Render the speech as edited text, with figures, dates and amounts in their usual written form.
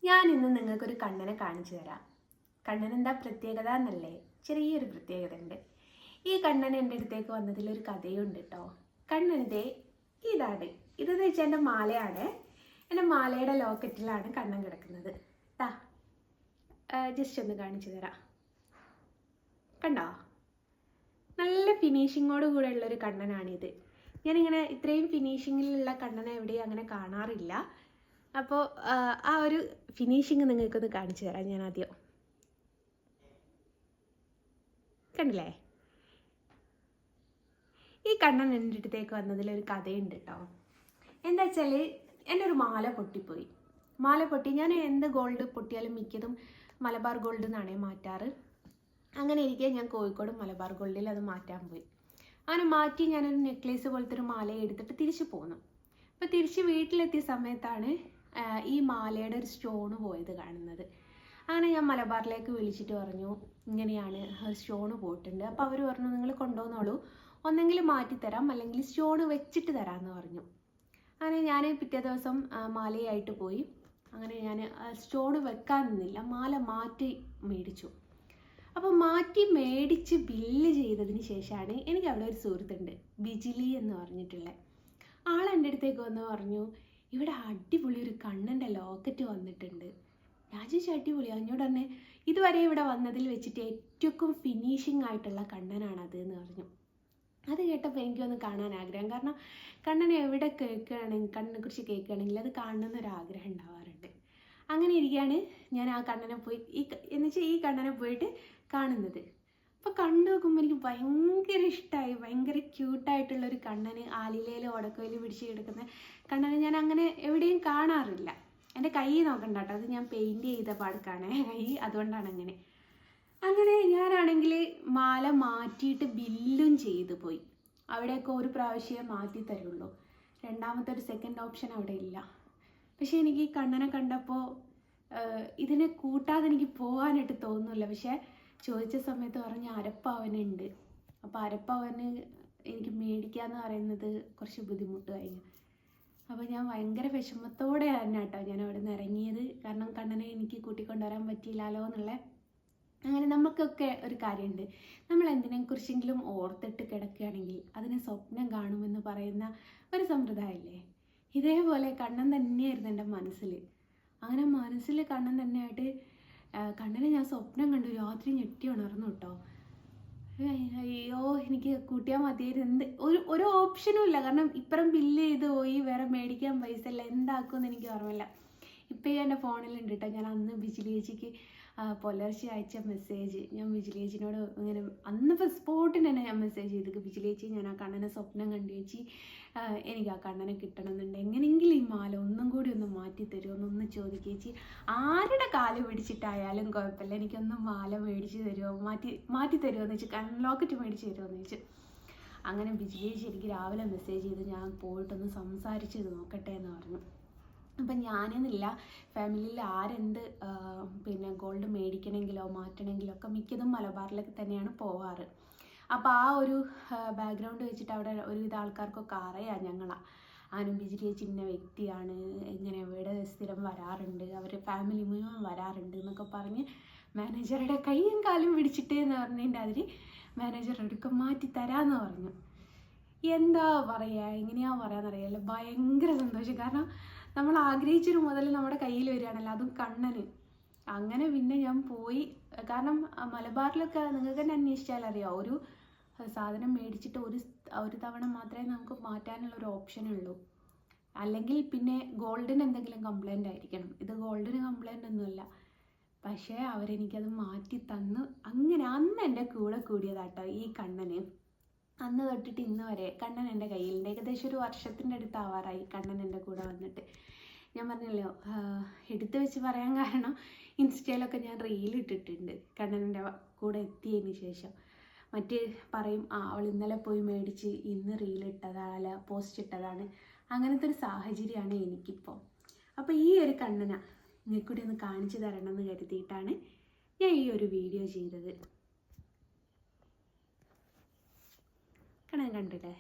ഞാൻ ഇന്ന് നിങ്ങൾക്കൊരു കണ്ണനെ കാണിച്ചു തരാം. കണ്ണൻ എന്താ പ്രത്യേകത എന്നല്ലേ? ചെറിയൊരു പ്രത്യേകത ഉണ്ട്. ഈ കണ്ണൻ എൻ്റെ അടുത്തേക്ക് വന്നതിലൊരു കഥയുണ്ട് കേട്ടോ. കണ്ണൻ്റെ ഇതാണ്. ഇതെന്ന് വെച്ചാൽ എൻ്റെ മാലയാണ്. എൻ്റെ മാലയുടെ ലോക്കറ്റിലാണ് കണ്ണൻ കിടക്കുന്നത്. ജസ്റ്റ് ഒന്ന് കാണിച്ചു തരാം. കണ്ടോ? നല്ല ഫിനിഷിങ്ങോട് കൂടെ ഉള്ളൊരു കണ്ണനാണിത്. ഞാനിങ്ങനെ ഇത്രയും ഫിനിഷിങ്ങിലുള്ള കണ്ണനെ എവിടെയും അങ്ങനെ കാണാറില്ല. അപ്പോൾ ആ ഒരു ഫിനിഷിങ് നിങ്ങൾക്കൊന്ന് കാണിച്ചു തരാം ഞാൻ ആദ്യം. കണ്ടില്ലേ? ഈ കണ്ണൻ എൻ്റെ അടുത്തേക്ക് വന്നതിലൊരു കഥയുണ്ട് കേട്ടോ. എന്താ വെച്ചാൽ എൻ്റെ ഒരു മാല പൊട്ടിപ്പോയി. മാല പൊട്ടി. ഞാൻ എന്ത് ഗോൾഡ് പൊട്ടിയാലും മിക്കതും മലബാർ ഗോൾഡ് എന്നാണ് മാറ്റാറ്. അങ്ങനെ ഇരിക്കെ ഞാൻ കോഴിക്കോട് മലബാർ ഗോൾഡിൽ അത് മാറ്റാൻ പോയി. അങ്ങനെ മാറ്റി ഞാനൊരു നെക്ലേസ് പോലത്തെ ഒരു മാല എടുത്തിട്ട് തിരിച്ചു പോന്നു. അപ്പോൾ തിരിച്ച് വീട്ടിലെത്തിയ സമയത്താണ് ഈ മാലയുടെ ഒരു സ്റ്റോണ് പോയത് കാണുന്നത്. അങ്ങനെ ഞാൻ മലബാറിലേക്ക് വിളിച്ചിട്ട് പറഞ്ഞു, ഇങ്ങനെയാണ് സ്റ്റോണ് പോയിട്ടുണ്ട്. അപ്പോൾ അവർ പറഞ്ഞു, നിങ്ങൾ കൊണ്ടുവന്നോളൂ, ഒന്നെങ്കിൽ മാറ്റിത്തരാം അല്ലെങ്കിൽ സ്റ്റോണ് വെച്ചിട്ട് തരാമെന്ന് പറഞ്ഞു. അങ്ങനെ ഞാൻ പിറ്റേ ദിവസം മാലയായിട്ട് പോയി. അങ്ങനെ ഞാൻ സ്റ്റോണ് വെക്കാൻ നിന്നില്ല, മാല മാറ്റി മേടിച്ചു. അപ്പോൾ മാറ്റി മേടിച്ച് ബില്ല് ചെയ്തതിന് ശേഷമാണ് എനിക്ക് അവിടെ ഒരു സുഹൃത്തുണ്ട്, ബിജിലി എന്ന് പറഞ്ഞിട്ടുള്ള ആൾ എൻ്റെ അടുത്തേക്ക് വന്ന് പറഞ്ഞു, ഇവിടെ അടിപൊളി ഒരു കണ്ണൻ്റെ ലോക്കറ്റ് വന്നിട്ടുണ്ട്. ഞാൻ ചോദിച്ചു, അടിപൊളി? എന്നോട് തന്നെ ഇതുവരെ ഇവിടെ വന്നതിൽ വെച്ചിട്ട് ഏറ്റവും ഫിനിഷിംഗ് ആയിട്ടുള്ള കണ്ണനാണത് എന്ന് പറഞ്ഞു. അത് കേട്ടപ്പോൾ എനിക്കൊന്ന് കാണാൻ ആഗ്രഹം. കാരണം കണ്ണനെ എവിടെ കേൾക്കുകയാണെങ്കിൽ, കണ്ണിനെ കുറിച്ച് കേൾക്കുകയാണെങ്കിൽ അത് കാണണമെന്നൊരാഗ്രഹം ഉണ്ടാവാറുണ്ട്. അങ്ങനെ ഇരിക്കുകയാണ് ഞാൻ ആ കണ്ണനെ പോയി എന്നുവെച്ചാൽ ഈ കണ്ണനെ പോയിട്ട് കാണുന്നത്. അപ്പോൾ കണ്ടു നോക്കുമ്പോൾ എനിക്ക് ഭയങ്കര ഇഷ്ടമായി. ഭയങ്കര ക്യൂട്ടായിട്ടുള്ളൊരു കണ്ണന്, ആലിലയിൽ ഓടക്കോയിൽ പിടിച്ച് കിടക്കുന്ന കണ്ണനെ ഞാൻ അങ്ങനെ എവിടെയും കാണാറില്ല. എൻ്റെ കൈ നോക്കണ്ട കേട്ടോ, അത് ഞാൻ പെയിൻറ് ചെയ്ത പാടക്കാണ് കൈ, അതുകൊണ്ടാണ് അങ്ങനെ ഞാനാണെങ്കിൽ മാല മാറ്റിയിട്ട് ബില്ലും ചെയ്തു പോയി. അവിടെയൊക്കെ ഒരു പ്രാവശ്യമേ മാറ്റി തരുള്ളൂ, രണ്ടാമത്തെ ഒരു സെക്കൻഡ് ഓപ്ഷൻ അവിടെ ഇല്ല. പക്ഷേ എനിക്ക് ഈ കണ്ണനെ കണ്ടപ്പോൾ ഇതിനെ കൂട്ടാതെ എനിക്ക് പോകാനായിട്ട് തോന്നുന്നില്ല. പക്ഷേ ചോദിച്ച സമയത്ത് പറഞ്ഞ് അരപ്പവനുണ്ട്. അപ്പോൾ അരപ്പവന് എനിക്ക് മേടിക്കാമെന്ന് പറയുന്നത് കുറച്ച് ബുദ്ധിമുട്ട് കഴിഞ്ഞു. അപ്പോൾ ഞാൻ ഭയങ്കര വിഷമത്തോടെ തന്നെ കേട്ടോ ഞാൻ അവിടെ നിന്ന് ഇറങ്ങിയത്. കാരണം കണ്ണനെ എനിക്ക് കൂട്ടിക്കൊണ്ടുവരാൻ പറ്റിയില്ലല്ലോ എന്നുള്ള. അങ്ങനെ നമുക്കൊക്കെ ഒരു കാര്യമുണ്ട്, നമ്മൾ എന്തിനെക്കുറിച്ചെങ്കിലും ഓർത്തിട്ട് കിടക്കുകയാണെങ്കിൽ അതിനെ സ്വപ്നം കാണുമെന്ന് പറയുന്ന ഒരു സമ്പ്രദായമില്ലേ? ഇതേപോലെ കണ്ണൻ തന്നെയായിരുന്നു എൻ്റെ മനസ്സിൽ. അങ്ങനെ മനസ്സിൽ കണ്ണൻ തന്നെയായിട്ട് കണ്ണനെ ഞാൻ സ്വപ്നം കണ്ടു. രാത്രി ഞെട്ടി ഉണർന്നു കേട്ടോ. അയ്യോ, എനിക്ക് കൂട്ടിയാൽ മതിയായിരുന്നു. ഒരു ഓപ്ഷനും ഇല്ല. കാരണം ഇപ്പുറം ബില്ല് ചെയ്ത് പോയി, വേറെ മേടിക്കാൻ പൈസ ഇല്ല, എന്താക്കുമെന്ന് എനിക്ക് ഓർമ്മയില്ല. ഇപ്പം എൻ്റെ ഫോണിലുണ്ട് കേട്ടോ. ഞാൻ അന്ന് ബിജിലി ചേച്ചിക്ക് പുലർച്ചെ അയച്ച മെസ്സേജ്, ഞാൻ ബിജിലി ചേച്ചിനോട് ഇങ്ങനെ അന്നിപ്പോൾ സ്പോട്ടിന് തന്നെ ഞാൻ മെസ്സേജ് ചെയ്തു, ബിജിലി ചേച്ചി ഞാൻ ആ കണ്ണനെ സ്വപ്നം കണ്ടു ചേച്ചി, എനിക്ക് ആ കണ്ണനെ കിട്ടണമെന്നുണ്ട്, എങ്ങനെയെങ്കിലും ഈ മാല ഒന്നും കൂടി ഒന്ന് മാറ്റി തരുമോ എന്നൊന്ന് ചോദിക്കുക ചേച്ചി, ആരുടെ കാല് പിടിച്ചിട്ടായാലും കുഴപ്പമില്ല, എനിക്കൊന്ന് മാല മേടിച്ച് തരുമോ, മാറ്റി തരുമോ എന്ന് വെച്ചാൽ കണ്ണൻ ലോക്കറ്റ് മേടിച്ച് തരുമോ എന്ന് ചോദിച്ചു. അങ്ങനെ ബിജിലി ചേച്ചി എനിക്ക് രാവിലെ മെസ്സേജ് ചെയ്ത് ഞാൻ പോയിട്ടൊന്ന് സംസാരിച്ച് നോക്കട്ടെ എന്ന് പറഞ്ഞു. അപ്പം ഞാനെന്നില്ല, ഫാമിലിയിൽ ആരെന്ത് ഗോൾഡ് മേടിക്കണമെങ്കിലോ മാറ്റണമെങ്കിലോ ഒക്കെ മിക്കതും മലബാറിലേക്ക് തന്നെയാണ് പോവാറ്. അപ്പോൾ ആ ഒരു ബാക്ക്ഗ്രൗണ്ട് വെച്ചിട്ട് അവിടെ ഒരുവിധ ആൾക്കാർക്കൊക്കെ അറിയാം ഞങ്ങളാണ്. ആനും ബിജിലി ചേച്ചി ഇന്ന വ്യക്തിയാണ്, ഇങ്ങനെ ഇവിടെ സ്ഥിരം വരാറുണ്ട്, അവർ ഫാമിലി മുഴുവൻ വരാറുണ്ട് എന്നൊക്കെ പറഞ്ഞ് മാനേജറുടെ കൈയും കാലും പിടിച്ചിട്ട് എന്ന് പറഞ്ഞതിൻ്റെ അതിൽ മാനേജർ എടുക്കം മാറ്റി തരാമെന്ന് പറഞ്ഞു. എന്താ പറയുക, എങ്ങനെയാ പറയാന്നറിയാമല്ലോ, ഭയങ്കര സന്തോഷം. കാരണം നമ്മൾ ആഗ്രഹിച്ചൊരു മുതൽ നമ്മുടെ കയ്യിൽ വരികയാണല്ലോ, അതും കണ്ണന്. അങ്ങനെ പിന്നെ ഞാൻ പോയി. കാരണം മലബാറിലൊക്കെ നിങ്ങൾക്ക് തന്നെ അന്വേഷിച്ചാൽ അറിയാം, ഒരു സാധനം മേടിച്ചിട്ട് ഒരു തവണ മാത്രമേ നമുക്ക് മാറ്റാനുള്ളൊരു ഓപ്ഷനുള്ളൂ. അല്ലെങ്കിൽ പിന്നെ ഗോൾഡിന് എന്തെങ്കിലും കംപ്ലൈൻ്റ് ആയിരിക്കണം. ഇത് ഗോൾഡിന് കംപ്ലൈൻ്റ് ഒന്നുമില്ല. പക്ഷേ അവരെനിക്കത് മാറ്റി തന്നു. അങ്ങനെ അന്ന് എൻ്റെ കൂടെ കൂടിയതാട്ടോ ഈ കണ്ണന്. അന്ന് തൊട്ടിട്ട് ഇന്ന് വരെ കണ്ണൻ എൻ്റെ കയ്യിലുണ്ട്. ഏകദേശം ഒരു വർഷത്തിൻ്റെ അടുത്താവാറായി കണ്ണൻ എൻ്റെ കൂടെ വന്നിട്ട്. ഞാൻ പറഞ്ഞല്ലോ, എടുത്തു വെച്ച് പറയാൻ കാരണം ഇൻസ്റ്റയിലൊക്കെ ഞാൻ റീലിട്ടിട്ടുണ്ട് കണ്ണൻ്റെ കൂടെ എത്തിയതിന് ശേഷം. പറയും, അവൾ ഇന്നലെ പോയി മേടിച്ച് ഇന്ന് റീലിട്ടതാണ്, പോസ്റ്റ് ഇട്ടതാണ്. അങ്ങനത്തെ ഒരു സാഹചര്യമാണ് എനിക്കിപ്പോൾ. അപ്പോൾ ഈ ഒരു കണ്ണനെ നിങ്ങൾക്കൂടി ഒന്ന് കാണിച്ചു തരണം എന്ന് കരുതിയിട്ടാണ് ഞാൻ ഈ ഒരു വീഡിയോ ചെയ്തത്. കണ്ടില്ലേ?